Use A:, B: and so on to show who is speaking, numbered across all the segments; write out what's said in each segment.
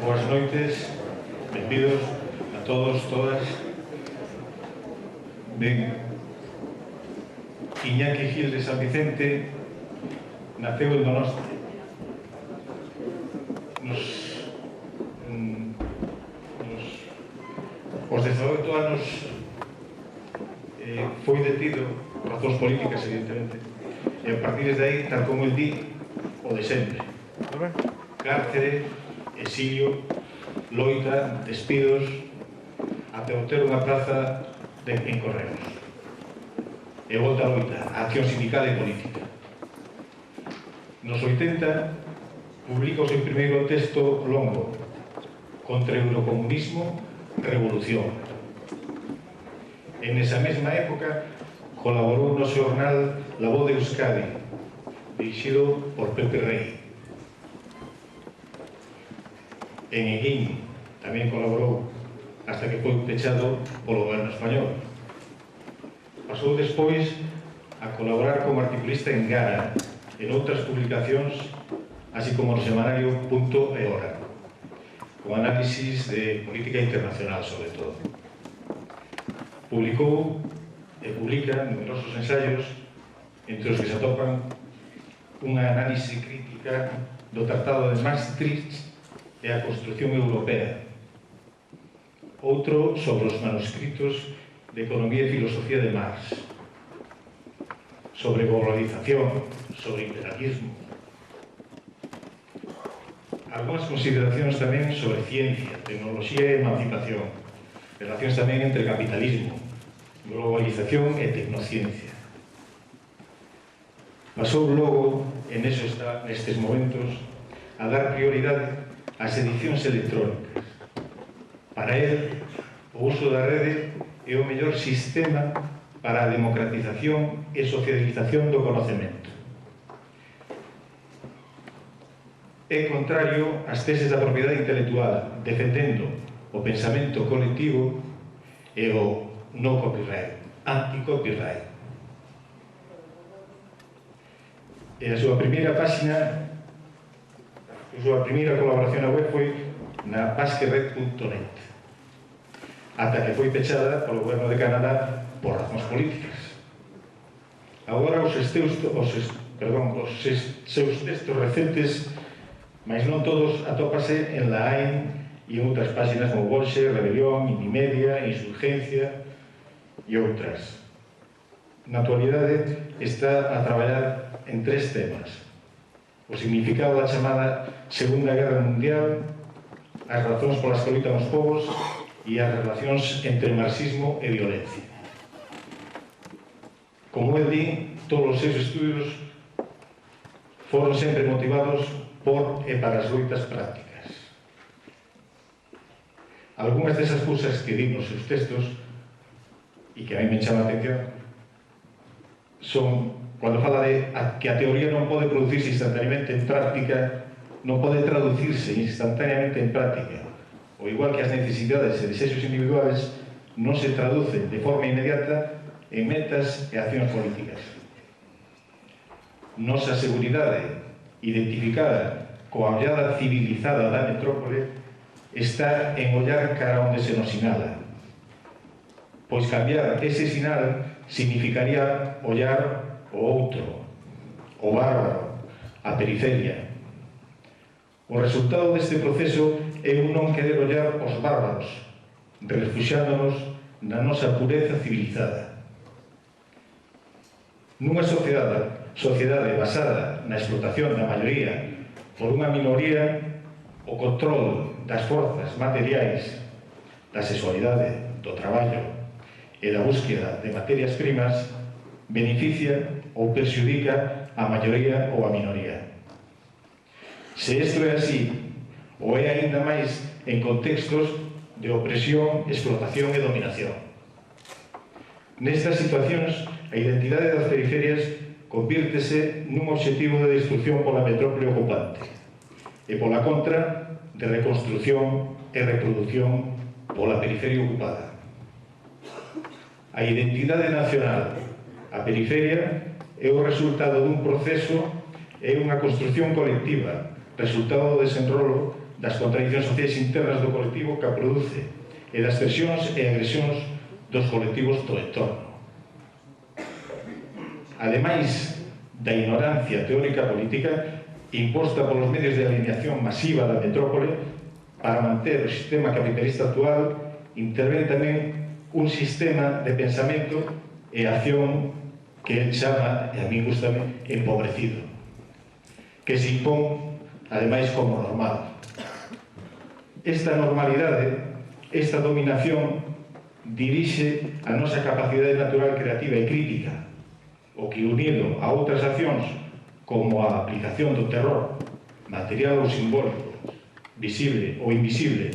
A: Boas noites, benvidos a todos, todas. Ben, Iñaki Gil de San Vicente naceu en Donosti. Aos 18 anos foi detido por razóns políticas, evidentemente, e a partir de aí, tal como el di, o de sempre: cárcere, exilio, loita, despidos, até obter unha praza en Correos. E volta a loita, a acción sindical e política. Nos 80 publica o seu primeiro texto longo, Contra o Eurocomunismo, Revolución. En esa mesma época colaborou no xornal La Voz de Euskadi, dirixido por Pepe Rey. En Eguín tamén colaborou hasta que foi pechado polo goberno español. Pasou despois a colaborar como articulista en Gara e noutras publicacións, así como no semanario Punto e Hora, con análisis de política internacional, sobre todo. Publicou e publica numerosos ensaios, entre os que se atopan unha análise crítica do Tratado de Maastricht e a construción europea, outro sobre os manuscritos de Economía e Filosofía de Marx, sobre globalización, sobre imperialismo. Algúnas consideracións tamén sobre ciencia, tecnoloxía e emancipación, relacións tamén entre capitalismo, globalización e tecnociencia. Pasou logo, en eso está nestes momentos, a dar prioridade ás edicións electrónicas. Para él, o uso da rede é o mellor sistema para a democratización e socialización do conocemento. É contrario ás teses da propiedade intelectual, defendendo o pensamento colectivo e o no copyright, anti-copyright. E a súa primeira páxina, a súa primeira colaboración na web foi na basquered.net, ata que foi pechada polo goberno de Canadá por razóns políticas. Agora os seus textos recentes, mas non todos, atópase en La AIN e en outras páxinas como Bolxe, Rebelión, Indimedia, Insurgencia e outras. Na actualidade está a traballar en 3 temas: o significado da chamada Segunda Guerra Mundial, as razóns polas que loitan os povos e as relacións entre marxismo e violencia. Como el di, todos os seus estudios foron sempre motivados por e para as loitas prácticas. Algúnas desas cousas que di nos seus textos e que a mí me chama a atención son cando fala de que a teoría non pode producirse instantaneamente en práctica, non pode traducirse instantaneamente en práctica, o igual que as necesidades e desexos individuales non se traducen de forma inmediata en metas e accións políticas. Nosa seguridade, identificada coa ollada civilizada da metrópole, está en ollar cara onde se nos sinala, pois cambiar ese sinal significaría ollar o outro, o bárbaro, a periferia. O resultado deste proceso é un non querer ollar os bárbaros, refuxiándonos na nosa pureza civilizada. Nunha sociedade basada na explotación da maioría por unha minoría, o control das forzas materiais, da sexualidade, do traballo e da búsqueda de materias primas beneficia ou perxudica a maioría ou a minoría. Se isto é así, ou é aínda máis en contextos de opresión, explotación e dominación. Nestas situacións, a identidade das periferias convírtese nun obxectivo de destrucción pola metrópole ocupante e pola contra de reconstrucción e reproducción pola periferia ocupada. A identidade nacional, a periferia, é o resultado dun proceso e unha construcción colectiva, resultado do desenrolo das contradicións sociais internas do colectivo que a produce e das presións e agresións dos colectivos do entorno. Ademais da ignorancia teórica política imposta polos medios de alineación masiva da metrópole para manter o sistema capitalista actual, intervén tamén un sistema de pensamento e acción que ele chama, e a mí gustame, empobrecido, que se impón, ademais, como normal. Esta normalidade, esta dominación, dirixe a nosa capacidade natural creativa e crítica, o que, unido a outras accións como a aplicación do terror, material ou simbólico, visible ou invisible,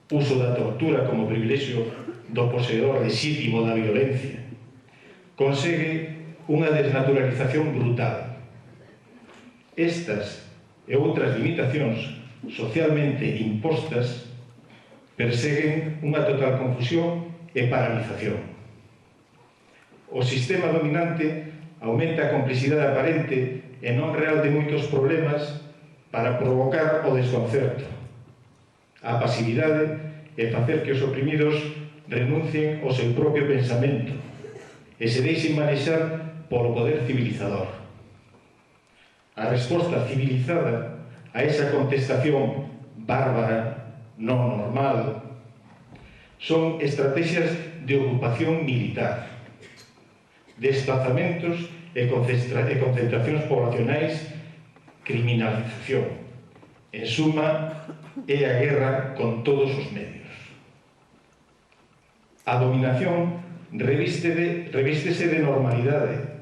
A: uso da tortura como privilexio do poseedor legítimo da violencia, consegue unha desnaturalización brutal. Estas e outras limitacións socialmente impostas perseguen unha total confusión e paralización. O sistema dominante aumenta a complexidade aparente e non real de moitos problemas para provocar o desconcerto, a pasividade e facer que os oprimidos renuncien ao seu propio pensamento e se deixen manexar polo poder civilizador. A resposta civilizada a esa contestación bárbara, non normal, son estrategias de ocupación militar, desplazamentos e concentracións poblacionais, criminalización. En suma, é a guerra con todos os medios. A dominación revístese de normalidade,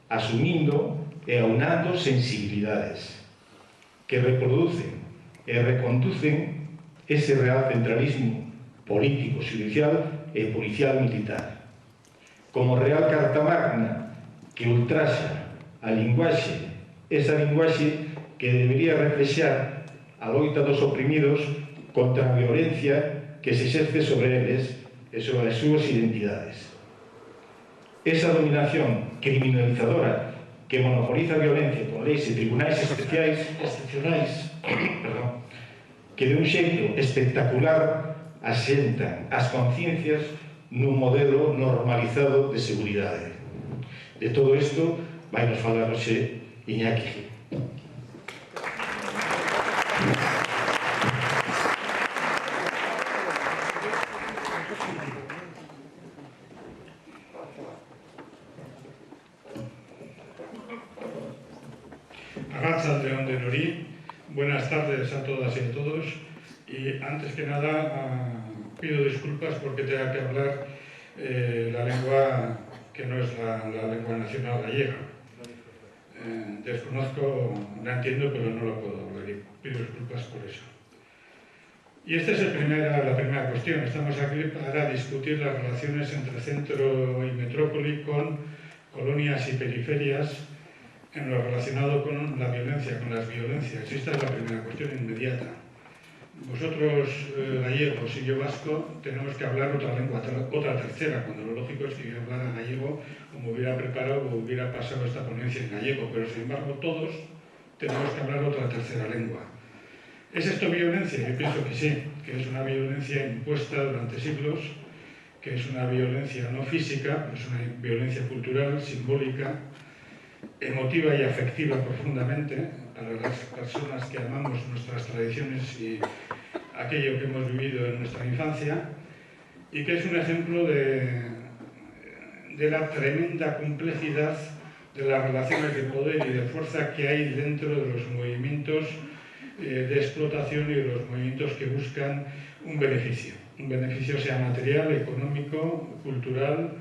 A: asumindo e aunando sensibilidades que reproducen e reconducen ese real centralismo político, judicial e policial militar. Como real carta magna que ultraxa a linguaxe, esa linguaxe que debería reflexar a loita dos oprimidos contra a violencia que se exerce sobre eles e sobre as súas identidades. Esa dominación criminalizadora que monopoliza a violencia con leis e tribunais excepcionais, que de un xeito espectacular asentan as conciencias nun modelo normalizado de seguridade. De todo isto vai nos falar hoxe Iñaki.
B: Arratsaldeon denori, buenas tardes a todas y a todos, y antes que nada pido disculpas porque tenga que hablar la lengua que no es la lengua nacional gallega. Desconozco, la entiendo, pero no la puedo hablar y pido disculpas por eso. Y esta es la primera cuestión. Estamos aquí para discutir las relaciones entre centro y metrópoli con colonias y periferias en lo relacionado con la violencia, con las violencias. Esta es la primera cuestión inmediata. Vosotros, gallegos y yo vasco, tenemos que hablar otra lengua, otra tercera, cuando lo lógico es que yo hablara gallego o me hubiera preparado o hubiera pasado esta ponencia en gallego, pero sin embargo todos tenemos que hablar otra tercera lengua. ¿Es esto violencia? Yo pienso que sí, que es una violencia impuesta durante siglos, que es una violencia no física, es una violencia cultural, simbólica, emotiva y afectiva profundamente para las personas que amamos nuestras tradiciones y aquello que hemos vivido en nuestra infancia, y que es un ejemplo de la tremenda complejidad de las relaciones de poder y de fuerza que hay dentro de los movimientos de explotación y de los movimientos que buscan un beneficio sea material, económico, cultural,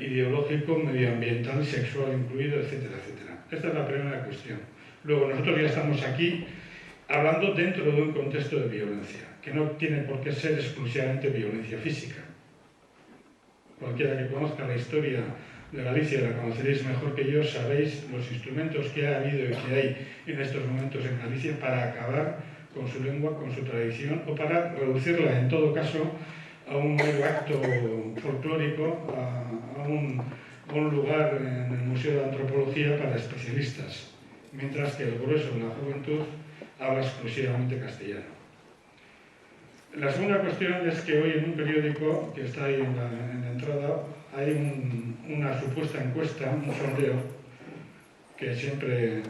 B: ideológico, medioambiental, sexual incluido, etcétera, etcétera. Esta es la primera cuestión. Luego, nosotros ya estamos aquí hablando dentro de un contexto de violencia, que no tiene por qué ser exclusivamente violencia física. Cualquiera que conozca la historia de Galicia, la conoceréis mejor que yo, sabéis los instrumentos que ha habido y que hay en estos momentos en Galicia para acabar con su lengua, con su tradición, o para reducirla, en todo caso, a un mero acto folclórico, a un lugar en el Museo de Antropología para especialistas, mientras que el grueso de la juventud habla exclusivamente castellano. La segunda cuestión es que hoy en un periódico que está ahí en la entrada hay una supuesta encuesta, un sondeo, que siempre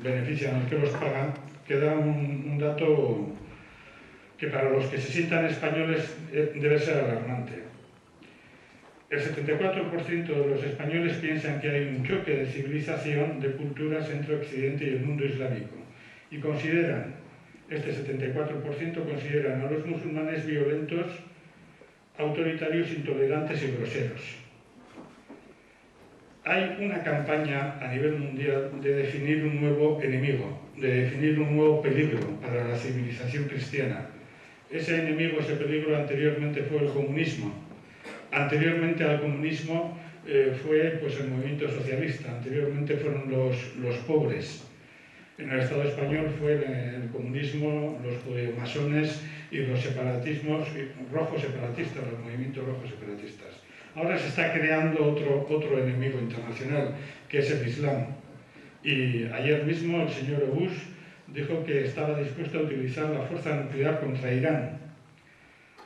B: benefician al que los paga, que da un dato que para los que se sientan españoles debe ser alarmante. El 74% de los españoles piensan que hay un choque de civilización, de culturas entre Occidente y el mundo islámico. Y consideran, este 74% consideran a los musulmanes violentos, autoritarios, intolerantes y groseros. Hay una campaña a nivel mundial de definir un nuevo enemigo, de definir un nuevo peligro para la civilización cristiana. Ese enemigo, ese peligro anteriormente fue el comunismo. Anteriormente al comunismo fue pues, el movimiento socialista, anteriormente fueron los pobres. En el Estado español fue el comunismo, los masones y los separatismos rojos separatistas, los movimientos rojos separatistas. Ahora se está creando otro enemigo internacional, que es el Islam. Y ayer mismo el señor Bush dijo que estaba dispuesto a utilizar la fuerza nuclear contra Irán.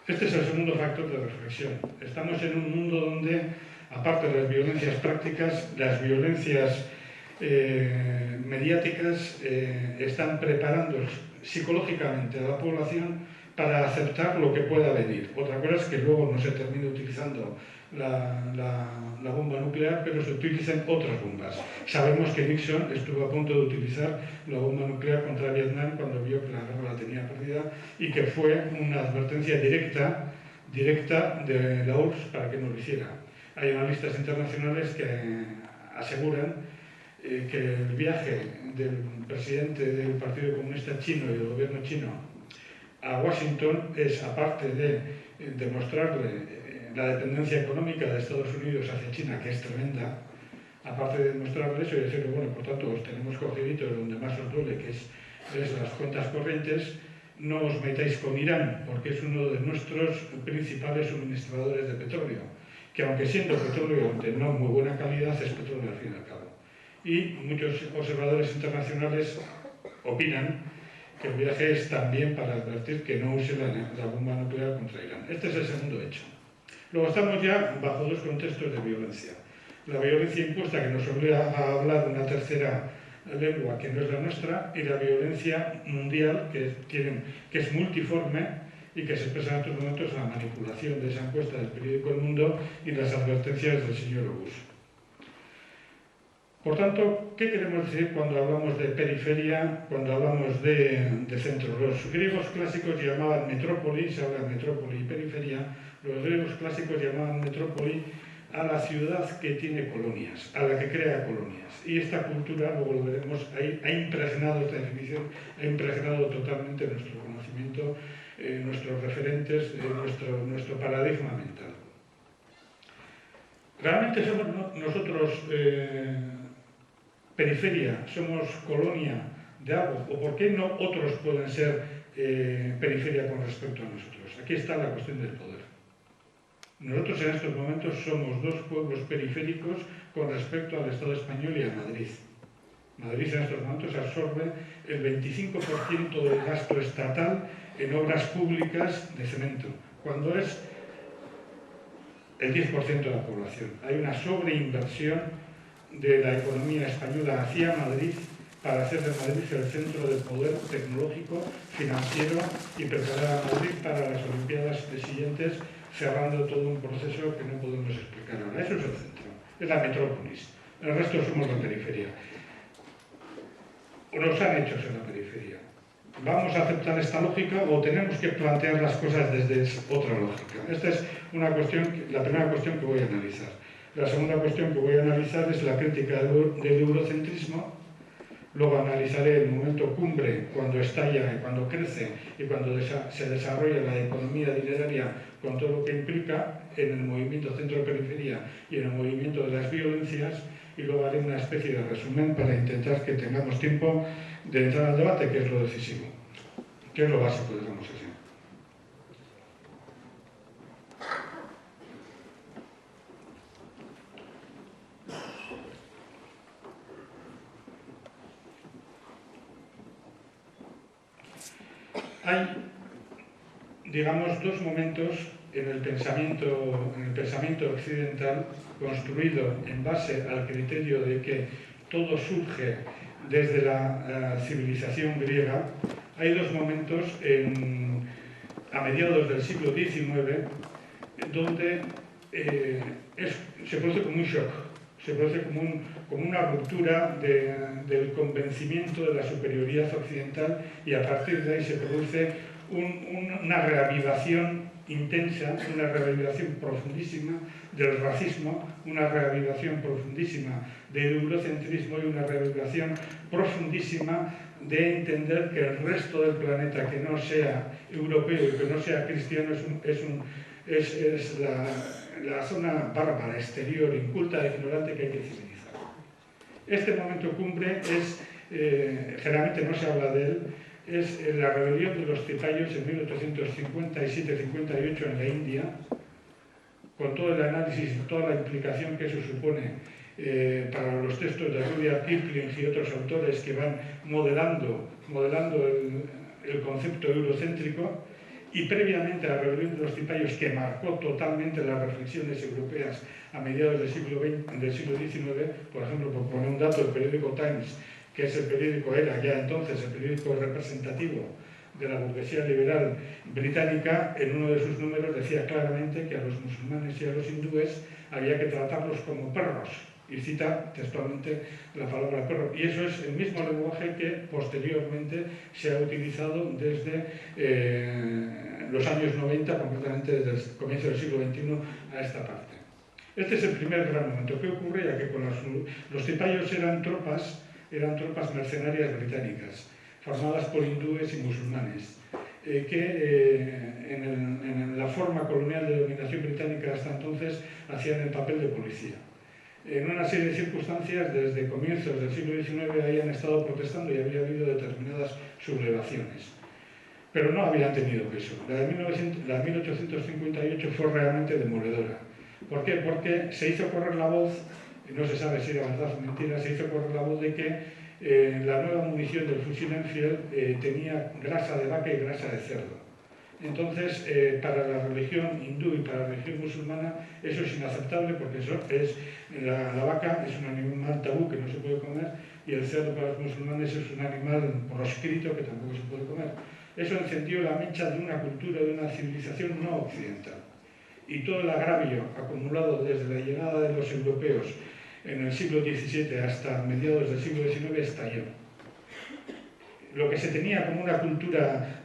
B: Este es el segundo factor de reflexión. Estamos en un mundo donde, aparte de las violencias prácticas, las violencias mediáticas están preparando psicológicamente a la población para aceptar lo que pueda venir. Otra cosa es que luego no se termine utilizando la bomba nuclear, pero se utilicen otras bombas. Sabemos que Nixon estuvo a punto de utilizar la bomba nuclear contra Vietnam cuando vio que la guerra la tenía perdida y que fue una advertencia directa de la URSS para que no lo hiciera. Hay analistas internacionales que aseguran que el viaje del presidente del Partido Comunista Chino y del gobierno chino a Washington es, aparte de demostrarle la dependencia económica de Estados Unidos hacia China, que es tremenda, aparte de demostrarle eso y decirle, bueno, por tanto, os tenemos cogiditos donde más os duele, que es las cuentas corrientes, no os metáis con Irán, porque es uno de nuestros principales suministradores de petróleo, que aunque siendo petróleo de no muy buena calidad, es petróleo al fin y al cabo. Y muchos observadores internacionales opinan que el viaje es también para advertir que no use la bomba nuclear contra Irán. Este es el segundo hecho. Luego estamos ya bajo dos contextos de violencia. La violencia impuesta, que nos obliga a hablar una tercera lengua que no es la nuestra, y la violencia mundial, que es multiforme y que se expresa en estos momentos en la manipulación de esa encuesta del periódico El Mundo y las advertencias del señor Obus. Por tanto, ¿qué queremos decir cuando hablamos de periferia, cuando hablamos de centro? Los griegos clásicos llamaban metrópoli, se habla de metrópoli y periferia. Los griegos clásicos llamaban metrópoli a la ciudad que tiene colonias, a la que crea colonias. Y esta cultura, luego lo veremos, ha impregnado esta definición, ha impregnado totalmente nuestro conocimiento, nuestros referentes, nuestro paradigma mental. ¿Realmente somos nosotros periferia, somos colonia de algo? ¿O por qué no otros pueden ser periferia con respecto a nosotros? Aquí está la cuestión del poder. Nosotros en estos momentos somos dos pueblos periféricos con respecto al Estado español y a Madrid. Madrid en estos momentos absorbe el 25% del gasto estatal en obras públicas de cemento, cuando es el 10% de la población. Hay una sobreinversión de la economía española hacia Madrid para hacer de Madrid el centro del poder tecnológico, financiero y preparar a Madrid para las Olimpiadas siguientes, cerrando todo un proceso que no podemos explicar ahora. Eso es el centro, es la metrópolis. El resto somos la periferia. O nos han hecho ser la periferia. ¿Vamos a aceptar esta lógica o tenemos que plantear las cosas desde otra lógica? Esta es una cuestión, la primera cuestión que voy a analizar. La segunda cuestión que voy a analizar es la crítica del eurocentrismo. Luego analizaré el momento cumbre, cuando estalla, cuando crece y cuando se desarrolla la economía dineraria con todo lo que implica en el movimiento centro-periferia y en el movimiento de las violencias. Y luego haré una especie de resumen para intentar que tengamos tiempo de entrar al debate, que es lo decisivo, que es lo básico, digamos así. digamos, dos momentos en el pensamiento occidental, construido en base al criterio de que todo surge desde la civilización griega. Hay dos momentos a mediados del siglo XIX donde se produce como un shock, se produce como una ruptura del convencimiento de la superioridad occidental, y a partir de ahí se produce una reavivación intensa, una reavivación profundísima del racismo, una reavivación profundísima del eurocentrismo y una reavivación profundísima de entender que el resto del planeta que no sea europeo y que no sea cristiano es la zona bárbara, exterior, inculta e ignorante que hay que civilizar. Este momento cumbre generalmente no se habla de él, es la rebelión de los cipayos en 1857-58 en la India, con todo el análisis y toda la implicación que eso supone para los textos de Rudyard Kipling y otros autores que van modelando el concepto eurocéntrico. Y previamente a la rebelión de los cipayos, que marcó totalmente las reflexiones europeas a mediados del siglo XIX, por ejemplo, por poner un dato, el periódico Times, que es el periódico, era ya entonces el periódico representativo de la burguesía liberal británica, en uno de sus números decía claramente que a los musulmanes y a los hindúes había que tratarlos como perros, y cita textualmente la palabra perro. Y eso es el mismo lenguaje que posteriormente se ha utilizado desde los años 90, concretamente desde el comienzo del siglo XXI a esta parte. Este es el primer gran momento. ¿Qué ocurría? Que con los cipayos eran tropas mercenarias británicas, formadas por hindúes y musulmanes, que en la forma colonial de dominación británica hasta entonces hacían el papel de policía. En una serie de circunstancias, desde comienzos del siglo XIX, habían estado protestando y había habido determinadas sublevaciones, pero no habían tenido peso. La de 1858 fue realmente demoledora. ¿Por qué? Porque se hizo correr la voz, no se sabe si era verdad o mentira, se hizo correr la voz de que la nueva munición del fusil Enfield tenía grasa de vaca y grasa de cerdo. Entonces, para la religión hindú y para la religión musulmana eso es inaceptable, porque la vaca es un animal tabú que no se puede comer, y el cerdo para los musulmanes es un animal proscrito que tampoco se puede comer. Eso encendió la mecha de una cultura, de una civilización no occidental. Y todo el agravio acumulado desde la llegada de los europeos en el siglo XVII hasta mediados del siglo XIX estalló. Lo que se tenía como una cultura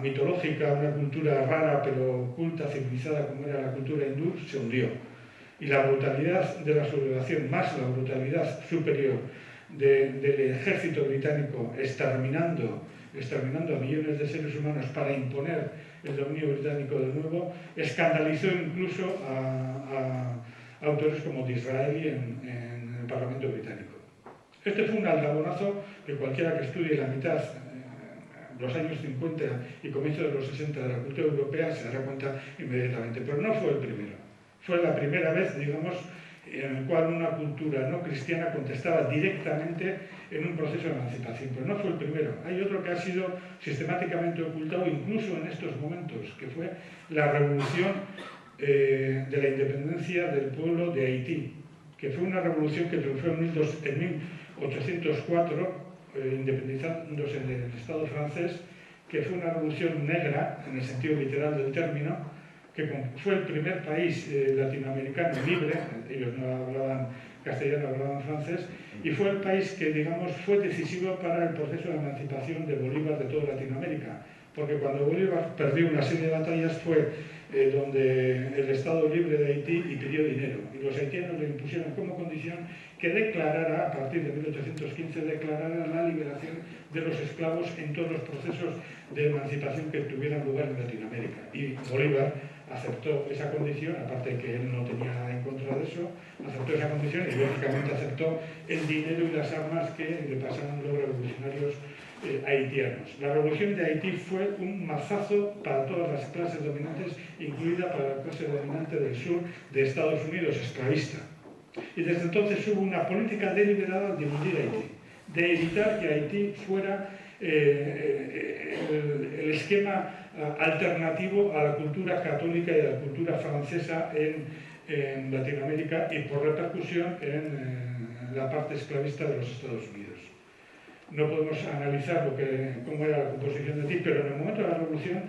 B: mitológica, una cultura rara pero culta, civilizada, como era la cultura hindú, se hundió. Y la brutalidad de la sublevación, más la brutalidad superior del ejército británico exterminando a millones de seres humanos para imponer el dominio británico de nuevo, escandalizó incluso a autores como Disraeli en el Parlamento británico. Este fue un aldabonazo que cualquiera que estudie la mitad, los años 50 y comienzo de los 60 de la cultura europea, se dará cuenta inmediatamente. Pero no fue el primero. Fue la primera vez, digamos, en el cual una cultura no cristiana contestaba directamente en un proceso de emancipación. Pero no fue el primero. Hay otro que ha sido sistemáticamente ocultado incluso en estos momentos, que fue la revolución de la independencia del pueblo de Haití, que fue una revolución que triunfó en 1804, independizándose del Estado francés, que fue una revolución negra, en el sentido literal del término, que fue el primer país latinoamericano libre, ellos no hablaban castellano, hablaban francés, y fue el país que, digamos, fue decisivo para el proceso de emancipación de Bolívar de toda Latinoamérica, porque cuando Bolívar perdió una serie de batallas fue donde el Estado libre de Haití y pidió dinero, y los haitianos le impusieron como condición que declarara, a partir de 1815, declarara la liberación de los esclavos en todos los procesos de emancipación que tuvieran lugar en Latinoamérica. Y Bolívar aceptó esa condición, aparte de que él no tenía nada en contra de eso, aceptó esa condición y lógicamente aceptó el dinero y las armas que le pasaron los revolucionarios haitianos. La revolución de Haití fue un mazazo para todas las clases dominantes, incluida para la clase dominante del sur de Estados Unidos, esclavista. Y desde entonces hubo una política deliberada de hundir Haití, de evitar que Haití fuera el esquema alternativo a la cultura católica y a la cultura francesa en Latinoamérica y por repercusión en la parte esclavista de los Estados Unidos. No podemos analizar cómo era la composición de Haití, pero en el momento de la revolución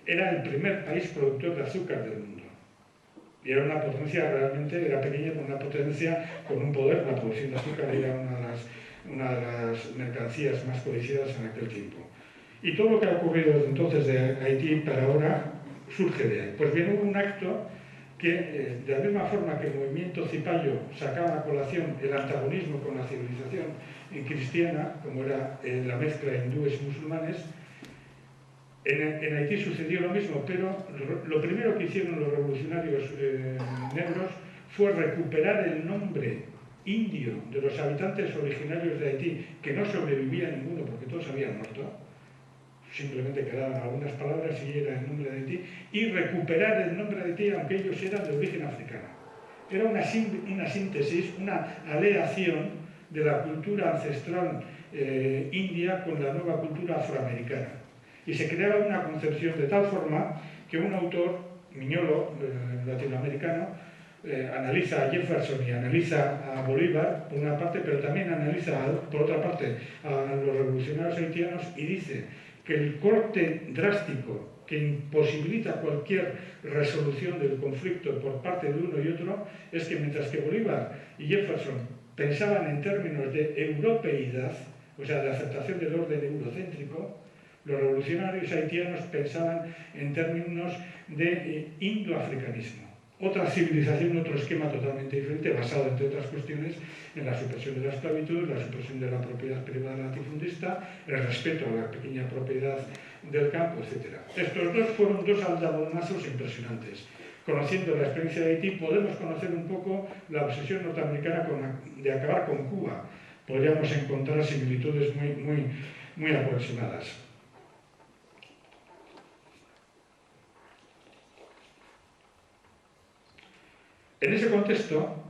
B: era el primer país productor de azúcar del mundo. Y era una potencia realmente, era pequeña, pero una potencia con un poder. La producción de azúcar era una de las mercancías más codiciadas en aquel tiempo. Y todo lo que ha ocurrido desde entonces de Haití para ahora surge de ahí. Pues bien, hubo un acto que, de la misma forma que el movimiento Cipayo sacaba a colación el antagonismo con la civilización cristiana, como era la mezcla de hindúes y musulmanes, en Haití sucedió lo mismo, pero lo primero que hicieron los revolucionarios negros fue recuperar el nombre indio de los habitantes originarios de Haití, que no sobrevivía ninguno porque todos habían muerto, simplemente quedaban algunas palabras y era el nombre de Haití, y recuperar el nombre de Haití aunque ellos eran de origen africano. Era una síntesis, una aleación de la cultura ancestral india con la nueva cultura afroamericana. Y se creaba una concepción de tal forma que un autor, Miñolo, latinoamericano, analiza a Jefferson y analiza a Bolívar, por una parte, pero también analiza, por otra parte, a los revolucionarios haitianos y dice que el corte drástico que imposibilita cualquier resolución del conflicto por parte de uno y otro es que mientras que Bolívar y Jefferson pensaban en términos de europeidad, o sea, de aceptación del orden eurocéntrico, los revolucionarios haitianos pensaban en términos de indoafricanismo. Otra civilización, otro esquema totalmente diferente, basado, entre otras cuestiones, en la supresión de la esclavitud, la supresión de la propiedad privada latifundista, el respeto a la pequeña propiedad del campo, etc. Estos dos fueron dos aldabonazos impresionantes. Conociendo la experiencia de Haití, podemos conocer un poco la obsesión norteamericana de acabar con Cuba. Podríamos encontrar similitudes muy aproximadas. En ese contexto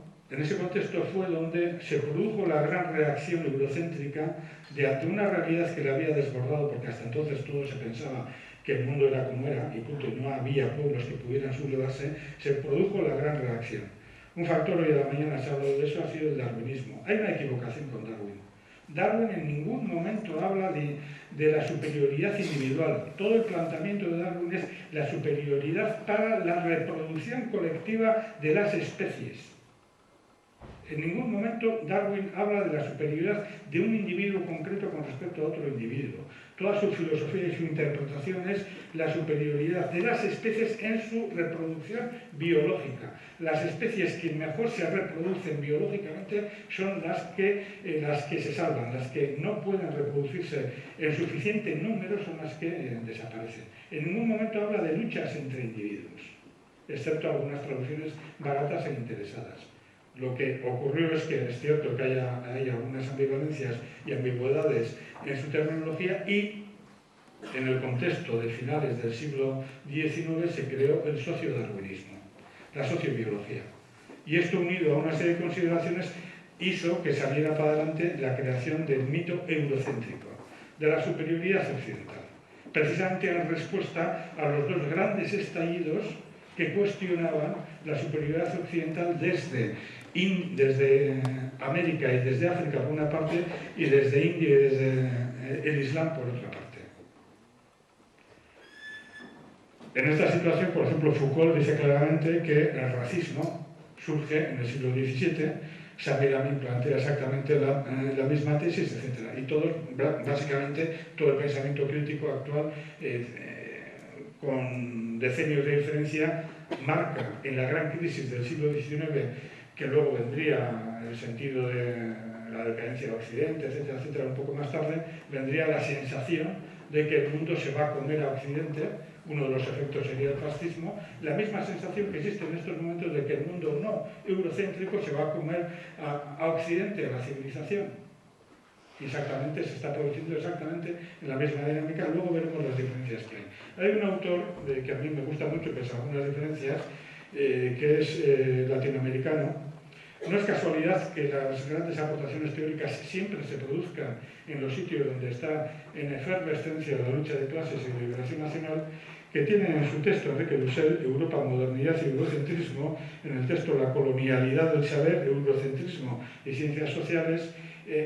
B: fue donde se produjo la gran reacción eurocéntrica de ante una realidad que le había desbordado, porque hasta entonces todo se pensaba que el mundo era como era y punto, no había pueblos que pudieran sublevarse. Se produjo la gran reacción. Un factor, hoy a la mañana se ha hablado de eso, ha sido el darwinismo. Hay una equivocación con Darwin. Darwin en ningún momento habla de la superioridad individual. Todo el planteamiento de Darwin es la superioridad para la reproducción colectiva de las especies. En ningún momento Darwin habla de la superioridad de un individuo concreto con respecto a otro individuo. Toda su filosofía y su interpretación es la superioridad de las especies en su reproducción biológica. Las especies que mejor se reproducen biológicamente son las que se salvan, las que no pueden reproducirse en suficiente número son las que desaparecen. En ningún momento habla de luchas entre individuos, excepto algunas traducciones baratas e interesadas. Lo que ocurrió es que es cierto que hay algunas ambivalencias y ambigüedades en su terminología y en el contexto de finales del siglo XIX se creó el sociodarwinismo, la sociobiología. Y esto unido a una serie de consideraciones hizo que saliera para adelante la creación del mito eurocéntrico, de la superioridad occidental, precisamente en respuesta a los dos grandes estallidos que cuestionaban la superioridad occidental desde América y desde África por una parte y desde India y desde el Islam por otra parte. En esta situación, por ejemplo, Foucault dice claramente que el racismo surge en el siglo XVII, Sabirami plantea exactamente la misma tesis, etc. Y básicamente todo el pensamiento crítico actual con decenios de diferencia marca en la gran crisis del siglo XIX, que luego vendría el sentido de la decadencia de Occidente, etcétera, etcétera, un poco más tarde, vendría la sensación de que el mundo se va a comer a Occidente. Uno de los efectos sería el fascismo. La misma sensación que existe en estos momentos de que el mundo no eurocéntrico se va a comer a Occidente, a la civilización. Exactamente, se está produciendo exactamente en la misma dinámica. Luego veremos las diferencias que hay. Hay un autor que a mí me gusta mucho, pese a algunas diferencias, que es latinoamericano. No es casualidad que las grandes aportaciones teóricas siempre se produzcan en los sitios donde está en efervescencia la lucha de clases y liberación nacional, que tiene en su texto Enrique Dussel, Europa, modernidad y eurocentrismo, en el texto La colonialidad del saber, eurocentrismo y ciencias sociales,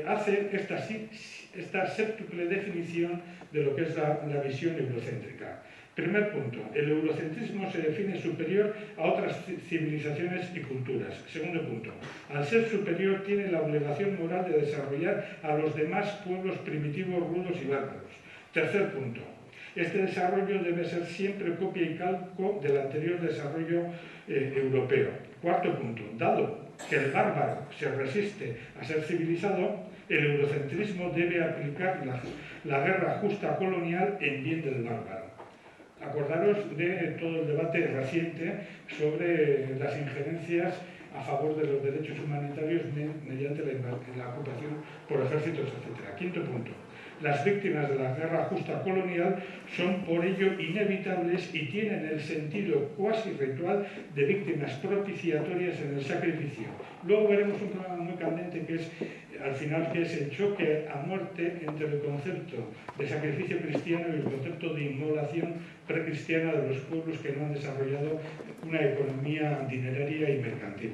B: hace esta séptuple definición de lo que es la visión eurocéntrica. Primer punto, el eurocentrismo se define superior a otras civilizaciones y culturas. Segundo punto, al ser superior tiene la obligación moral de desarrollar a los demás pueblos primitivos, rudos y bárbaros. Tercer punto, este desarrollo debe ser siempre copia y calco del anterior desarrollo europeo. Cuarto punto, dado que el bárbaro se resiste a ser civilizado, el eurocentrismo debe aplicar la guerra justa colonial en bien del bárbaro. Acordaros de todo el debate reciente sobre las injerencias a favor de los derechos humanitarios mediante la ocupación por ejércitos, etc. Quinto punto. Las víctimas de la guerra justa colonial son por ello inevitables y tienen el sentido cuasi ritual de víctimas propiciatorias en el sacrificio. Luego veremos un problema muy candente que es, al final, que es el choque a muerte entre el concepto de sacrificio cristiano y el concepto de inmolación precristiana de los pueblos que no han desarrollado una economía dineraria y mercantil.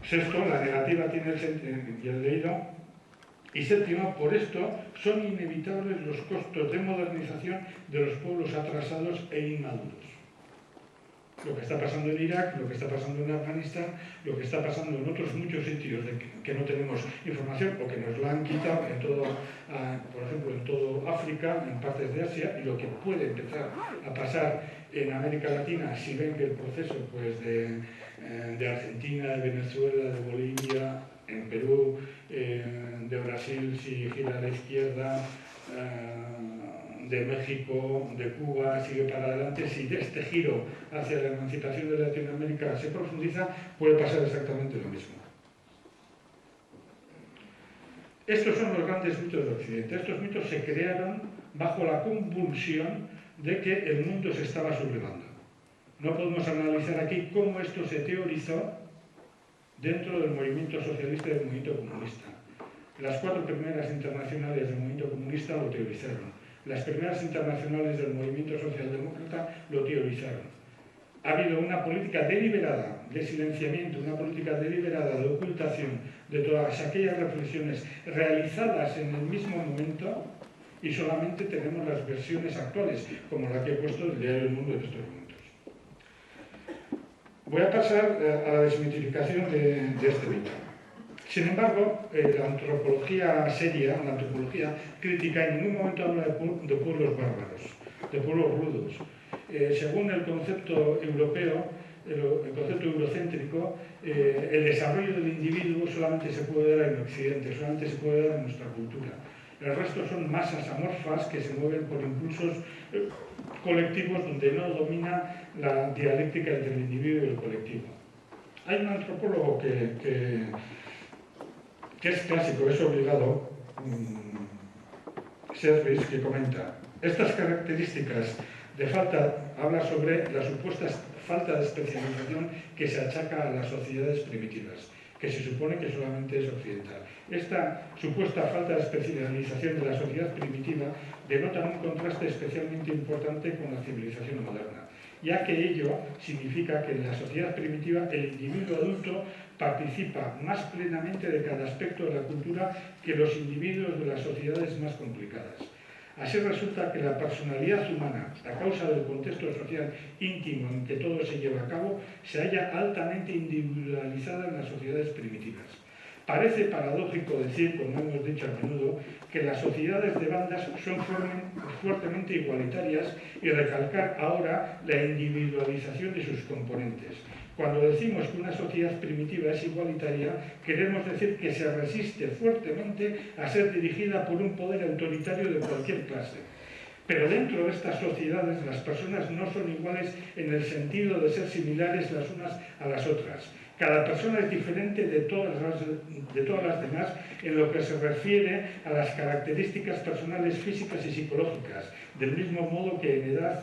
B: Sexto, la negativa tiene el sentido, y el leído. Y séptimo, por esto son inevitables los costos de modernización de los pueblos atrasados e inmaduros. Lo que está pasando en Irak, lo que está pasando en Afganistán, lo que está pasando en otros muchos sitios de que no tenemos información o que nos la han quitado, en todo, por ejemplo, en todo África, en partes de Asia, y lo que puede empezar a pasar en América Latina si ven que el proceso pues, de Argentina, de Venezuela, de Bolivia, en Perú, de Brasil si gira a la izquierda, de México, de Cuba, sigue para adelante. Si este giro hacia la emancipación de Latinoamérica se profundiza, puede pasar exactamente lo mismo. Estos son los grandes mitos de Occidente. Estos mitos se crearon bajo la convulsión de que el mundo se estaba sublevando. No podemos analizar aquí cómo esto se teorizó dentro del movimiento socialista y del movimiento comunista. Las 4 primeras internacionales del movimiento comunista lo teorizaron. Las primeras internacionales del movimiento socialdemócrata lo teorizaron. Ha habido una política deliberada de silenciamiento, una política deliberada de ocultación de todas aquellas reflexiones realizadas en el mismo momento y solamente tenemos las versiones actuales, como la que he puesto del diario El Mundo en estos momentos. Voy a pasar a la desmitificación de este mito. Sin embargo, la antropología seria, la antropología crítica, en ningún momento habla de pueblos bárbaros, de pueblos rudos. Según el concepto europeo, el concepto eurocéntrico, el desarrollo del individuo solamente se puede dar en Occidente, solamente se puede dar en nuestra cultura. El resto son masas amorfas que se mueven por impulsos colectivos donde no domina la dialéctica entre el individuo y el colectivo. Hay un antropólogo que es clásico, es obligado, Service, que comenta: estas características de falta, habla sobre la supuesta falta de especialización que se achaca a las sociedades primitivas, que se supone que solamente es occidental. Esta supuesta falta de especialización de la sociedad primitiva denota un contraste especialmente importante con la civilización moderna, ya que ello significa que en la sociedad primitiva el individuo adulto participa más plenamente de cada aspecto de la cultura que los individuos de las sociedades más complicadas. Así resulta que la personalidad humana, a causa del contexto social íntimo en que todo se lleva a cabo, se halla altamente individualizada en las sociedades primitivas. Parece paradójico decir, como hemos dicho a menudo, que las sociedades de bandas son fuertemente igualitarias y recalcar ahora la individualización de sus componentes. Cuando decimos que una sociedad primitiva es igualitaria, queremos decir que se resiste fuertemente a ser dirigida por un poder autoritario de cualquier clase. Pero dentro de estas sociedades las personas no son iguales en el sentido de ser similares las unas a las otras. Cada persona es diferente de todas las demás en lo que se refiere a las características personales físicas y psicológicas, del mismo modo que en edad,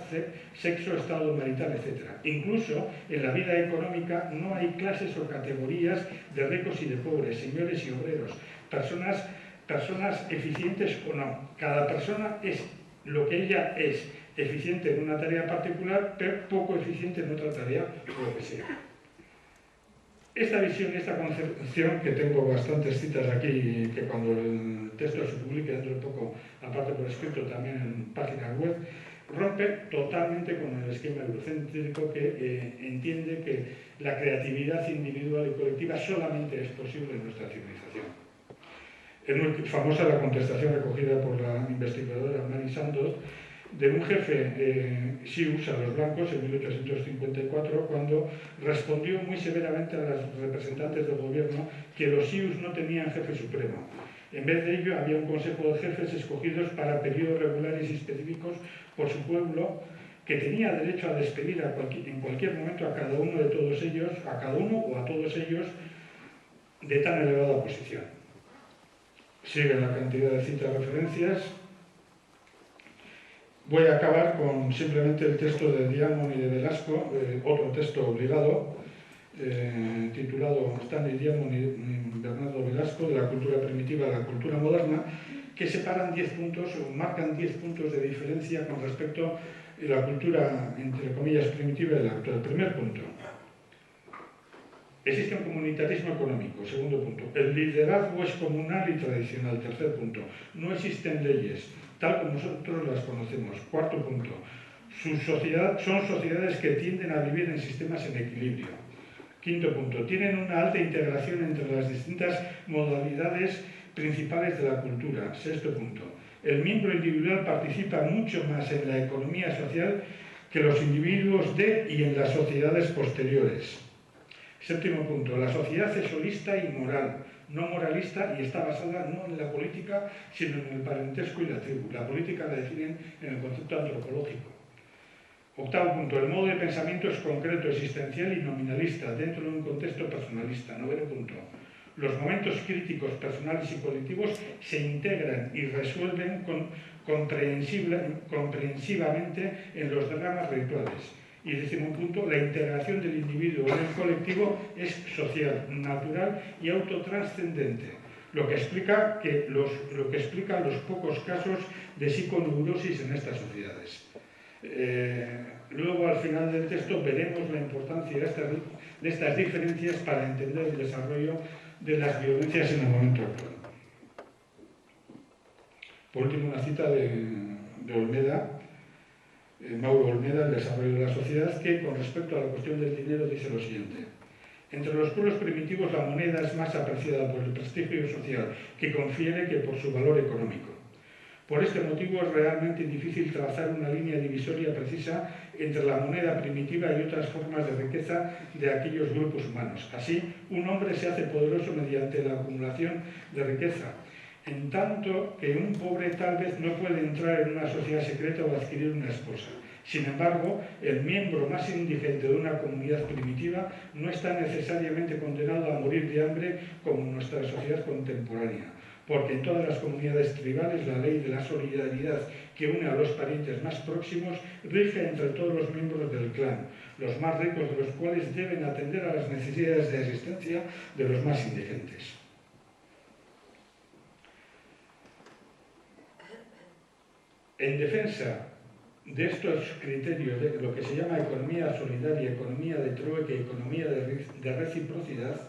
B: sexo, estado marital, etc. Incluso en la vida económica no hay clases o categorías de ricos y de pobres, señores y obreros, personas eficientes o no. Cada persona es lo que ella es, eficiente en una tarea particular, pero poco eficiente en otra tarea, o lo que sea. Esta visión y esta concepción, que tengo bastantes citas aquí, que cuando el texto se publique dentro de poco, aparte por escrito también en páginas web, rompe totalmente con el esquema eurocéntrico que entiende que la creatividad individual y colectiva solamente es posible en nuestra civilización. Es muy famosa la contestación recogida por la investigadora Mary Sandoz de un jefe Sioux a los blancos en 1854, cuando respondió muy severamente a los representantes del gobierno que los Sioux no tenían jefe supremo. En vez de ello, había un consejo de jefes escogidos para periodos regulares y específicos por su pueblo, que tenía derecho a despedir en cualquier momento a cada uno de todos ellos, a cada uno o a todos ellos de tan elevada posición. Sigue la cantidad de citas referencias. Voy a acabar con simplemente el texto de Diamond y de Velasco, otro texto obligado, titulado Stanley Diamond y Bernardo Velasco, de la cultura primitiva a la cultura moderna, que separan 10 puntos o marcan 10 puntos de diferencia con respecto a la cultura, entre comillas, primitiva y la actual. Primer punto. Existe un comunitarismo económico. Segundo punto. El liderazgo es comunal y tradicional. Tercer punto. No existen leyes, tal como nosotros las conocemos. Cuarto punto. Son sociedades que tienden a vivir en sistemas en equilibrio. Quinto punto. Tienen una alta integración entre las distintas modalidades principales de la cultura. Sexto punto. El miembro individual participa mucho más en la economía social que los individuos de y en las sociedades posteriores. Séptimo punto. La sociedad es holista y moral, no moralista, y está basada no en la política, sino en el parentesco y la tribu. La política la definen en el concepto antropológico. Octavo punto. El modo de pensamiento es concreto, existencial y nominalista, dentro de un contexto personalista. Noveno punto. Los momentos críticos personales y colectivos se integran y resuelven comprensivamente en los dramas rituales. Y décimo punto, la integración del individuo en el colectivo es social, natural y autotranscendente, lo que explica los pocos casos de psiconeurosis en estas sociedades. Luego, al final del texto, veremos la importancia de estas diferencias para entender el desarrollo de las violencias en el momento actual. Por último, una cita de Olmeda, Mauro Olmeda, El desarrollo de la sociedad, que con respecto a la cuestión del dinero dice lo siguiente. Entre los pueblos primitivos la moneda es más apreciada por el prestigio social que confiere que por su valor económico. Por este motivo es realmente difícil trazar una línea divisoria precisa entre la moneda primitiva y otras formas de riqueza de aquellos grupos humanos. Así, un hombre se hace poderoso mediante la acumulación de riqueza, en tanto que un pobre tal vez no puede entrar en una sociedad secreta o adquirir una esposa. Sin embargo, el miembro más indigente de una comunidad primitiva no está necesariamente condenado a morir de hambre como en nuestra sociedad contemporánea, porque en todas las comunidades tribales la ley de la solidaridad que une a los parientes más próximos rige entre todos los miembros del clan, los más ricos de los cuales deben atender a las necesidades de asistencia de los más indigentes. En defensa de estos criterios de lo que se llama economía solidaria, economía de trueque, economía de reciprocidad,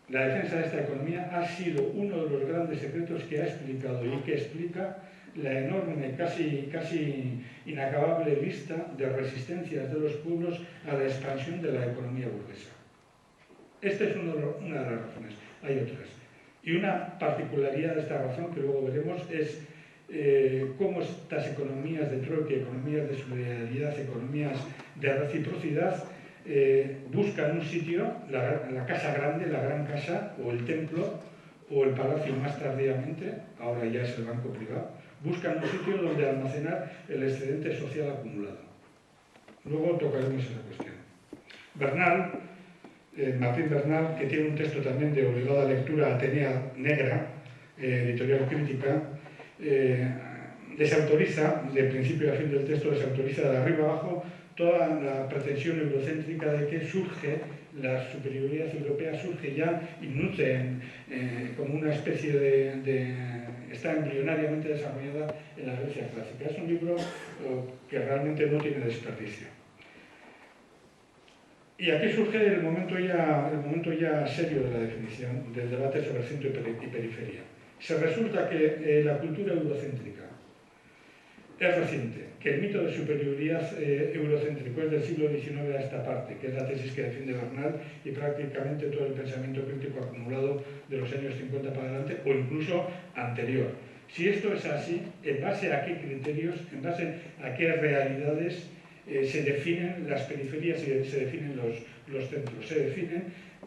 B: la defensa de esta economía ha sido uno de los grandes secretos que ha explicado y que explica la enorme, casi inacabable lista de resistencias de los pueblos a la expansión de la economía burguesa. Esta es una de las razones, hay otras. Y una particularidad de esta razón, que luego veremos, es cómo estas economías de trueque, economías de solidaridad, economías de reciprocidad, buscan un sitio, la casa grande, la gran casa, o el templo, o el palacio más tardíamente, ahora ya es el banco privado, buscan un sitio donde almacenar el excedente social acumulado. Luego tocaremos esa cuestión. Martín Bernal, que tiene un texto también de obligada lectura, Atenea Negra, editorial crítica, desautoriza, de principio a fin del texto, desautoriza de arriba abajo toda la pretensión eurocéntrica de que la superioridad europea surge ya y nutre como una especie está embrionariamente desarrollada en la Grecia clásica. Es un libro que realmente no tiene desperdicio. Y aquí surge el momento ya serio de la definición, del debate sobre centro y periferia. Se resulta que la cultura eurocéntrica es reciente, que el mito de superioridad eurocéntrico es del siglo XIX a esta parte, que es la tesis que defiende Bernal y prácticamente todo el pensamiento crítico acumulado de los años 50 para adelante o incluso anterior. Si esto es así, ¿en base a qué criterios, en base a qué realidades se definen las periferias y se definen los centros?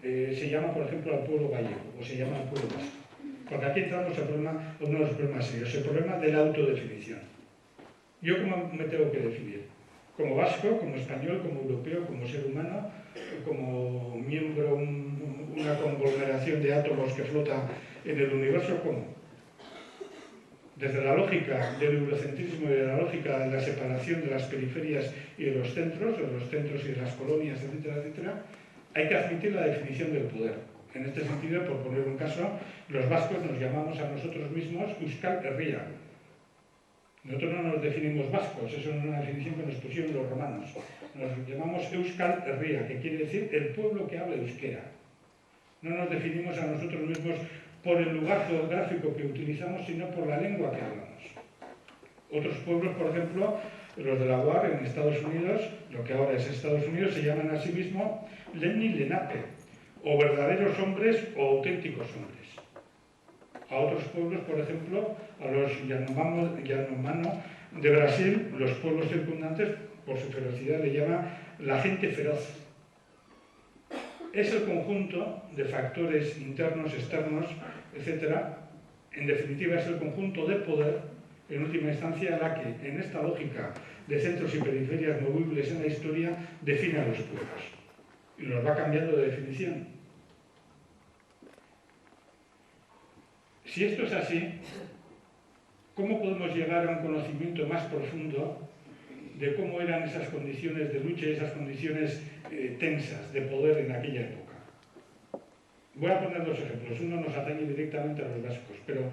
B: Se llama, por ejemplo, al pueblo gallego o se llama al pueblo vasco. Porque aquí entramos a uno de los problemas serios, el problema de la autodefinición. ¿Yo cómo me tengo que definir? ¿Como vasco, como español, como europeo, como ser humano, como miembro, una conglomeración de átomos que flota en el universo? ¿Cómo? Desde la lógica del eurocentrismo y de la lógica de la separación de las periferias y de los centros y de las colonias, etcétera, etcétera, hay que admitir la definición del poder. En este sentido, por poner un caso, los vascos nos llamamos a nosotros mismos Euskal Herria. Nosotros no nos definimos vascos, eso es una definición que nos pusieron los romanos. Nos llamamos Euskal Herria, que quiere decir el pueblo que habla euskera. No nos definimos a nosotros mismos por el lugar geográfico que utilizamos, sino por la lengua que hablamos. Otros pueblos, por ejemplo, los de la UAR en Estados Unidos, lo que ahora es Estados Unidos, se llaman a sí mismos Lenni Lenape, o verdaderos hombres o auténticos hombres. A otros pueblos, por ejemplo, a los Yanomano de Brasil, los pueblos circundantes, por su ferocidad, le llama la gente feroz. Es el conjunto de factores internos, externos, etcétera. En definitiva, es el conjunto de poder, en última instancia, la que, en esta lógica de centros y periferias movibles en la historia, define a los pueblos. Y los va cambiando de definición. Si esto es así, ¿cómo podemos llegar a un conocimiento más profundo de cómo eran esas condiciones de lucha y esas condiciones tensas de poder en aquella época? Voy a poner dos ejemplos. Uno nos atañe directamente a los vascos, pero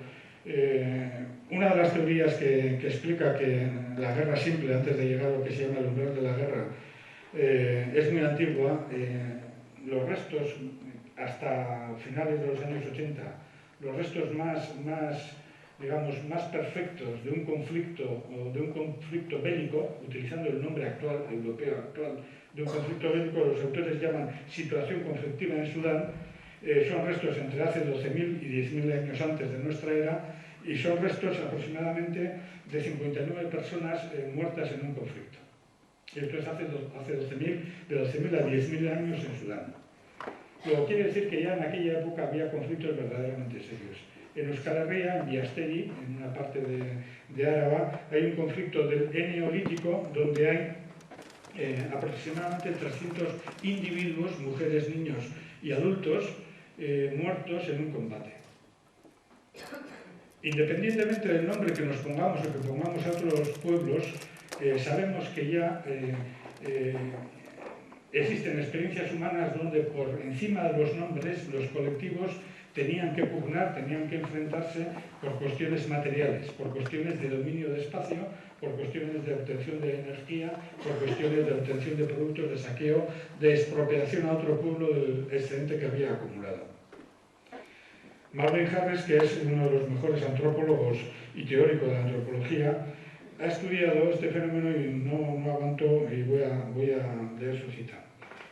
B: una de las teorías que explica que la guerra simple, antes de llegar a lo que se llama el umbral de la guerra, es muy antigua. Los restos, hasta finales de los años 80, los restos más perfectos de un conflicto bélico, utilizando el nombre actual, europeo actual, de un conflicto bélico, los autores llaman situación conflictiva en Sudán, son restos entre hace 12.000 y 10.000 años antes de nuestra era, y son restos aproximadamente de 59 personas muertas en un conflicto. Esto es hace 12.000 a 10.000 años en Sudán. Luego quiere decir que ya en aquella época había conflictos verdaderamente serios. En Euskal Herria, en Biasteri, en una parte de Áraba, hay un conflicto del Eneolítico donde hay aproximadamente 300 individuos, mujeres, niños y adultos, muertos en un combate. Independientemente del nombre que nos pongamos o que pongamos a otros pueblos, sabemos que ya existen experiencias humanas donde por encima de los nombres, los colectivos tenían que pugnar, tenían que enfrentarse por cuestiones materiales, por cuestiones de dominio de espacio, por cuestiones de obtención de energía, por cuestiones de obtención de productos, de saqueo, de expropiación a otro pueblo del excedente que había acumulado. Marvin Harris, que es uno de los mejores antropólogos y teóricos de la antropología, ha estudiado este fenómeno y no aguanto y voy a leer su cita.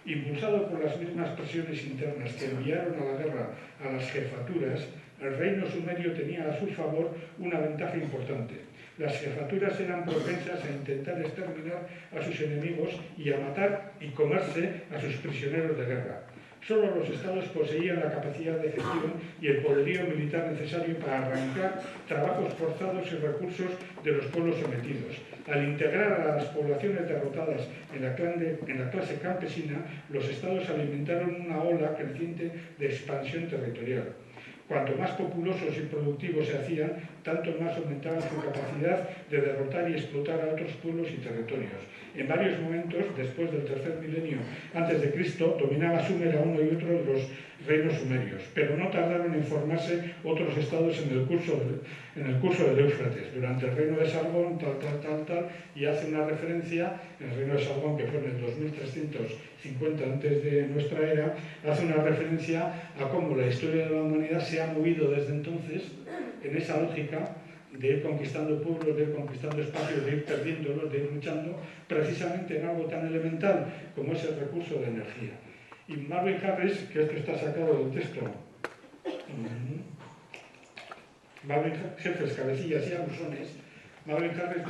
B: Impulsado por las mismas presiones internas que enviaron a la guerra a las jefaturas, el reino sumerio tenía a su favor una ventaja importante. Las jefaturas eran propensas a intentar exterminar a sus enemigos y a matar y comerse a sus prisioneros de guerra. Solo los estados poseían la capacidad de gestión y el poderío militar necesario para arrancar trabajos forzados y recursos de los pueblos sometidos. Al integrar a las poblaciones derrotadas en la clase campesina, los estados alimentaron una ola creciente de expansión territorial. Cuanto más populosos y productivos se hacían, tanto más aumentaban su capacidad de derrotar y explotar a otros pueblos y territorios. En varios momentos, después del tercer milenio antes de Cristo, dominaba Sumer a uno y otro de los reinos sumerios, pero no tardaron en formarse otros estados en el curso del Éufrates, durante el reino de Sargón, tal, y hace una referencia, en el reino de Sargón, que fue en el 2350 antes de nuestra era, hace una referencia a cómo la historia de la humanidad se ha movido desde entonces en esa lógica de ir conquistando pueblos, de ir conquistando espacios, de ir perdiéndolos, de ir luchando, precisamente en algo tan elemental como es el recurso de energía. Y Marvin Harris, que esto está sacado del texto, Marvin Jefes, cabecillas y abusones, Marvin Harris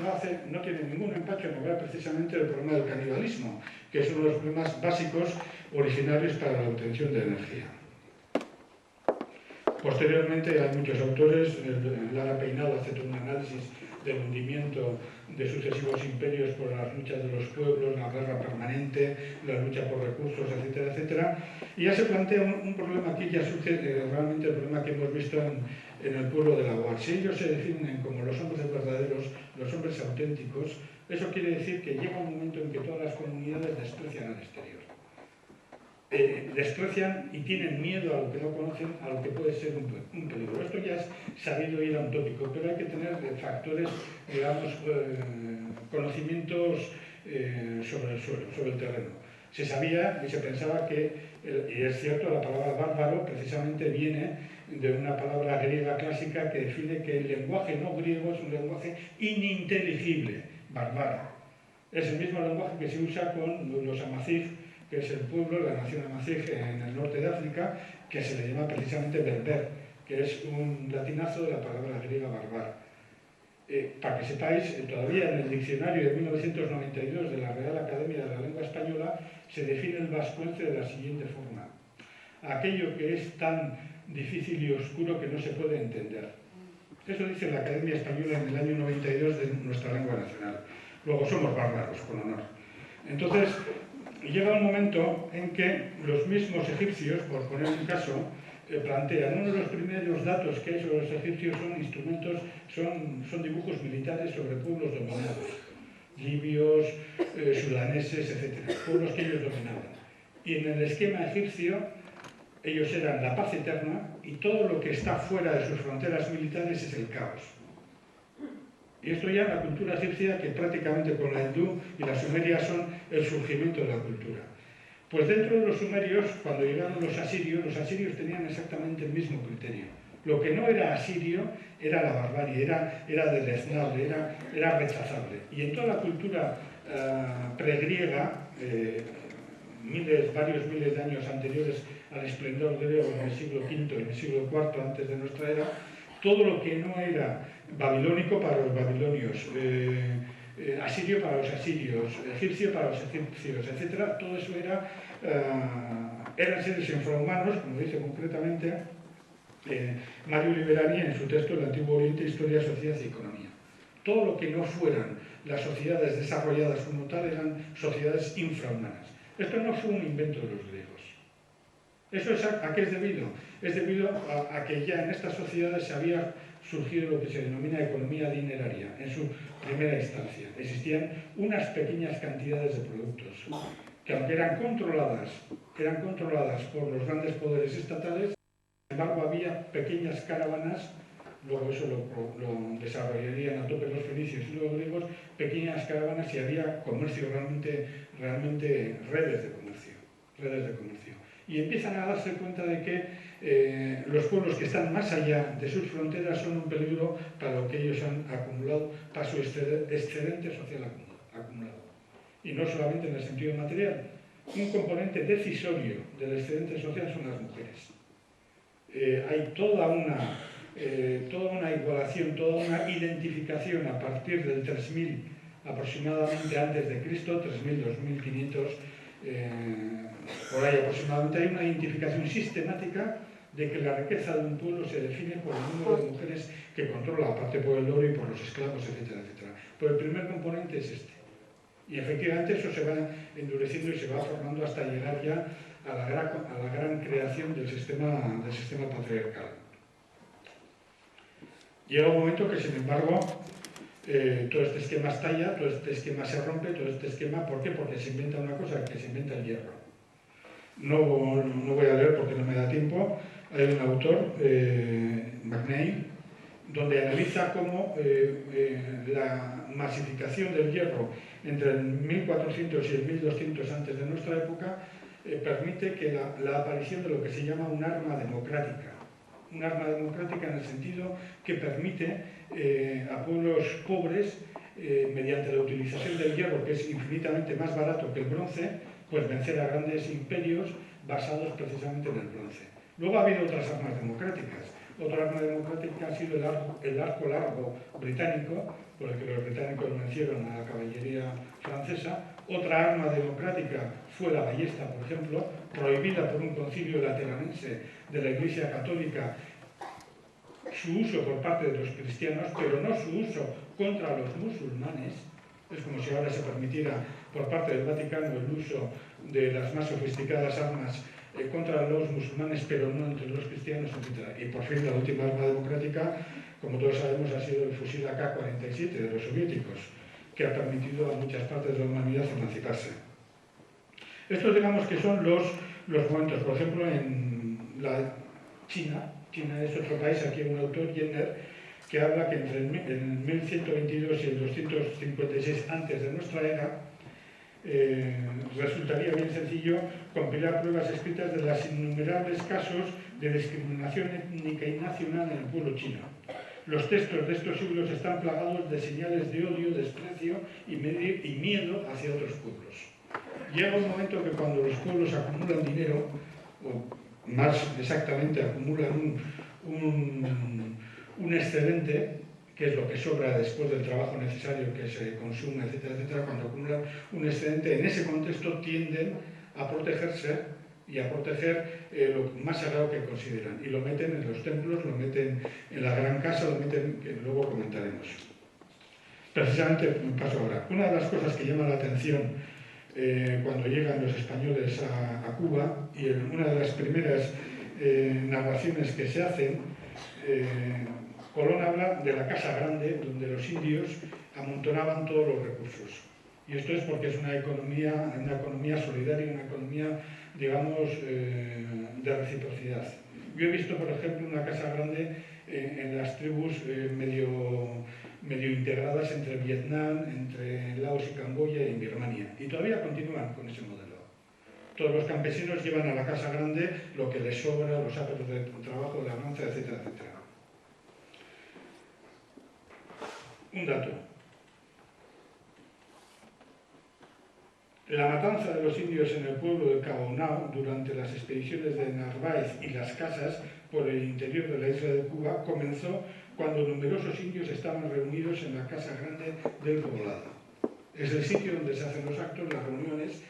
B: no tiene ningún empacho en hablar precisamente del problema del canibalismo, que es uno de los problemas básicos originarios para la obtención de energía. Posteriormente hay muchos autores, Lara Peinado hace todo un análisis del hundimiento de sucesivos imperios por las luchas de los pueblos, la guerra permanente, la lucha por recursos, etcétera, etcétera. Y ya se plantea un problema aquí, ya surge realmente el problema que hemos visto en el pueblo de la UAR. Si ellos se definen como los hombres verdaderos, los hombres auténticos, eso quiere decir que llega un momento en que todas las comunidades desprecian al exterior. Desprecian y tienen miedo a lo que no conocen, a lo que puede ser un peligro. Esto ya es sabido y era un tópico, pero hay que tener factores, digamos, conocimientos sobre el suelo, sobre el terreno. Se sabía y se pensaba que, y es cierto, la palabra bárbaro precisamente viene de una palabra griega clásica que define que el lenguaje no griego es un lenguaje ininteligible, bárbaro. Es el mismo lenguaje que se usa con los amazigh, que es el pueblo, la nación amazigh en el norte de África, que se le llama precisamente berber, que es un latinazo de la palabra griega barbar. Para que sepáis, todavía en el diccionario de 1992 de la Real Academia de la Lengua Española se define el vascuence de la siguiente forma: aquello que es tan difícil y oscuro que no se puede entender. Eso dice la Academia Española en el año 92 de nuestra lengua nacional. Luego somos bárbaros, con honor. Entonces, llega un momento en que los mismos egipcios, por poner un caso, plantean, uno de los primeros datos que hay sobre los egipcios son instrumentos, son dibujos militares sobre pueblos dominados, libios, sudaneses, etc., pueblos que ellos dominaban. Y en el esquema egipcio, ellos eran la paz eterna y todo lo que está fuera de sus fronteras militares es el caos. Y esto ya la cultura egipcia, que prácticamente con la hindú y la sumeria son el surgimiento de la cultura. Pues dentro de los sumerios, cuando llegaron los asirios tenían exactamente el mismo criterio. Lo que no era asirio era la barbarie, era deleznable, era rechazable. Y en toda la cultura pregriega, varios miles de años anteriores al esplendor griego en el siglo V y en el siglo IV antes de nuestra era, todo lo que no era babilónico para los babilonios, asirio para los asirios, egipcio para los egipcios, etc., todo eso eran seres infrahumanos, como dice concretamente Mario Liberani en su texto El Antiguo Oriente, Historia, Sociedad y Economía. Todo lo que no fueran las sociedades desarrolladas como tal eran sociedades infrahumanas. Esto no fue un invento de los griegos. ¿Eso a qué es debido? Es debido a que ya en estas sociedades se había surgido lo que se denomina economía dineraria en su primera instancia. Existían unas pequeñas cantidades de productos que, aunque eran controladas por los grandes poderes estatales, sin embargo había pequeñas caravanas, luego eso lo desarrollarían a tope los fenicios y los griegos, pequeñas caravanas, y había comercio realmente redes de comercio. Y empiezan a darse cuenta de que los pueblos que están más allá de sus fronteras son un peligro para lo que ellos han acumulado, para su excedente social acumulado. Y no solamente en el sentido material. Un componente decisorio del excedente social son las mujeres. Hay toda una igualación, toda una identificación a partir del 3000 aproximadamente antes de Cristo, 3000, 2500, por ahí aproximadamente, hay una identificación sistemática de que la riqueza de un pueblo se define por el número de mujeres que controla, aparte por el oro y por los esclavos, etcétera, etcétera. Pero el primer componente es este. Y efectivamente eso se va endureciendo y se va formando hasta llegar ya a la gran creación del sistema patriarcal. Llega un momento que, sin embargo, todo este esquema estalla, todo este esquema se rompe, todo este esquema, ¿por qué? Porque se inventa una cosa, que se inventa el hierro. No voy a leer porque no me da tiempo. Hay un autor, McNeil, donde analiza cómo la masificación del hierro entre el 1400 y el 1200 antes de nuestra época permite que la aparición de lo que se llama un arma democrática. Un arma democrática en el sentido que permite a pueblos pobres, mediante la utilización del hierro, que es infinitamente más barato que el bronce, pues vencer a grandes imperios basados precisamente en el bronce. Luego ha habido otras armas democráticas. Otra arma democrática ha sido el arco largo británico, por el que los británicos vencieron a la caballería francesa. Otra arma democrática fue la ballesta, por ejemplo, prohibida por un concilio lateranense de la Iglesia Católica, su uso por parte de los cristianos, pero no su uso contra los musulmanes. Es como si ahora se permitiera por parte del Vaticano el uso de las más sofisticadas armas contra los musulmanes, pero no entre los cristianos, etc. Y por fin la última arma democrática, como todos sabemos, ha sido el fusil AK-47 de los soviéticos, que ha permitido a muchas partes de la humanidad emanciparse. Estos, digamos, que son los momentos. Por ejemplo, en la China es otro país, aquí hay un autor, Jenner, que habla que entre el 1122 y el 256 antes de nuestra era resultaría bien sencillo compilar pruebas escritas de los innumerables casos de discriminación étnica y nacional en el pueblo chino. Los textos de estos siglos están plagados de señales de odio, desprecio y miedo hacia otros pueblos. Llega un momento que cuando los pueblos acumulan dinero, o más exactamente acumulan un excedente, que es lo que sobra después del trabajo necesario que se consume, etcétera, etcétera, cuando acumulan un excedente, en ese contexto tienden a protegerse y a proteger lo más sagrado que consideran. Y lo meten en los templos, lo meten en la gran casa, lo meten, que luego comentaremos. Precisamente, paso ahora. Una de las cosas que llama la atención cuando llegan los españoles a Cuba, y una de las primeras narraciones que se hacen, Colón habla de la Casa Grande, donde los indios amontonaban todos los recursos. Y esto es porque es una economía solidaria, una economía, digamos, de reciprocidad. Yo he visto, por ejemplo, una Casa Grande en las tribus medio integradas entre Vietnam, entre Laos y Camboya y Birmania. Y todavía continúan con ese modelo. Todos los campesinos llevan a la Casa Grande lo que les sobra, los actos de trabajo, de labranza, etcétera, etcétera. Un dato. La matanza de los indios en el pueblo de Cabonao durante las expediciones de Narváez y las casas por el interior de la isla de Cuba comenzó cuando numerosos indios estaban reunidos en la Casa Grande del Poblado. Es el sitio donde se hacen los actos, las reuniones,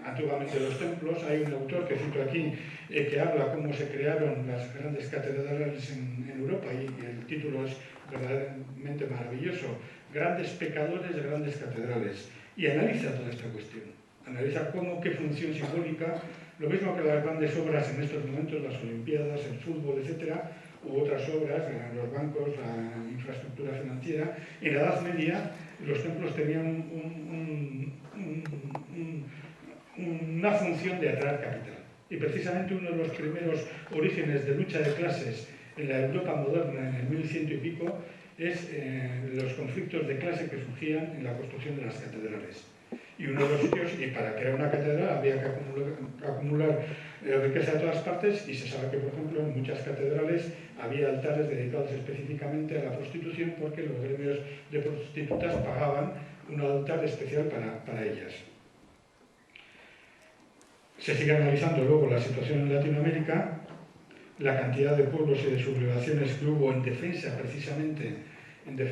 B: antiguamente los templos. Hay un autor que cito aquí que habla cómo se crearon las grandes catedrales en Europa, y el título es verdaderamente maravilloso: Grandes pecadores de grandes catedrales. Y analiza toda esta cuestión, analiza qué función simbólica, lo mismo que las grandes obras en estos momentos, las Olimpiadas, el fútbol, etcétera, u otras obras, los bancos, la infraestructura financiera. En la Edad Media los templos tenían una función de atraer capital. Y precisamente uno de los primeros orígenes de lucha de clases en la Europa moderna, en el 1100 y pico, es los conflictos de clase que surgían en la construcción de las catedrales. Y uno de los sitios, y para crear una catedral había que acumular riqueza de todas partes, y se sabe que, por ejemplo, en muchas catedrales había altares dedicados específicamente a la prostitución, porque los gremios de prostitutas pagaban un altar especial para ellas. Se sigue analizando luego la situación en Latinoamérica, la cantidad de pueblos y de sublevaciones que hubo en defensa precisamente de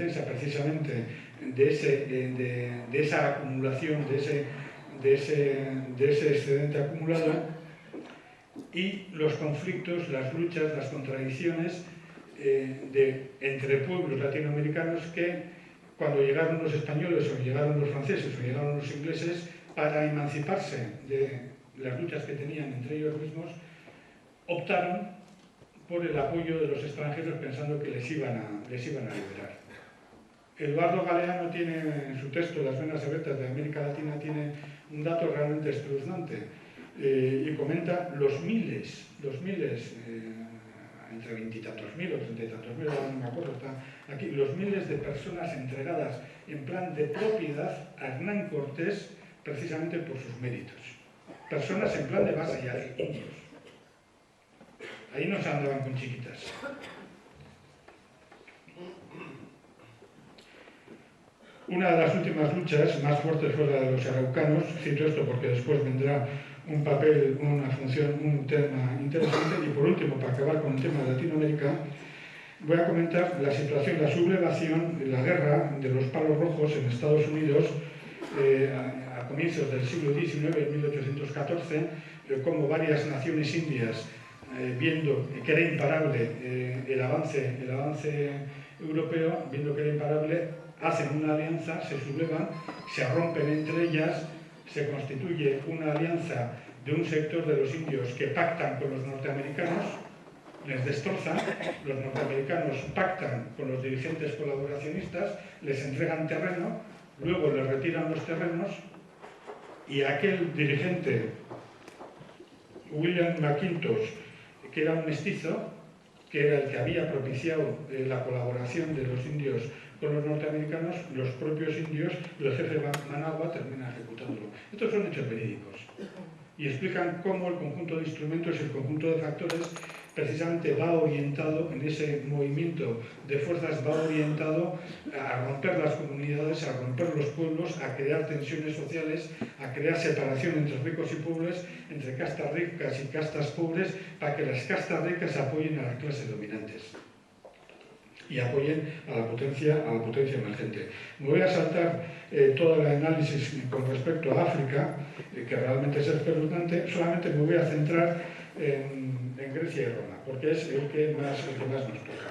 B: esa acumulación, de ese excedente acumulado, y los conflictos, las luchas, las contradicciones entre pueblos latinoamericanos que, cuando llegaron los españoles o llegaron los franceses o llegaron los ingleses, para emanciparse de las luchas que tenían entre ellos mismos, optaron por el apoyo de los extranjeros pensando que les iban a liberar. Eduardo Galeano tiene en su texto Las venas abiertas de América Latina tiene un dato realmente espeluznante y comenta los miles, entre 20 y tantos mil o 30 y tantos mil, no me acuerdo, está aquí, los miles de personas entregadas en plan de propiedad a Hernán Cortés precisamente por sus méritos. Personas en plan de vasallaje, indios. Ahí no se andaban con chiquitas. Una de las últimas luchas más fuertes fue la de los araucanos. Cito esto porque después vendrá un papel, una función, un tema interesante. Y por último, para acabar con el tema de Latinoamérica, voy a comentar la situación, la sublevación, la guerra de los palos rojos en Estados Unidos a comienzos del siglo XIX, en 1814, como varias naciones indias, viendo que era imparable el avance europeo, viendo que era imparable, hacen una alianza, se sublevan, se rompen entre ellas, se constituye una alianza de un sector de los indios que pactan con los norteamericanos, les destrozan, los norteamericanos pactan con los dirigentes colaboracionistas, les entregan terreno, luego les retiran los terrenos y aquel dirigente, William McIntosh, que era un mestizo, que era el que había propiciado la colaboración de los indios con los norteamericanos, los propios indios, el jefe Managua termina ejecutándolo. Estos son hechos verídicos y explican cómo el conjunto de instrumentos y el conjunto de factores precisamente va orientado, en ese movimiento de fuerzas, va orientado a romper las comunidades, a romper los pueblos, a crear tensiones sociales, a crear separación entre ricos y pobres, entre castas ricas y castas pobres, para que las castas ricas apoyen a las clases dominantes y apoyen a la potencia emergente. Me voy a saltar todo el análisis con respecto a África, que realmente es espeluznante. Solamente me voy a centrar en Grecia y Roma, porque es el que más nos toca.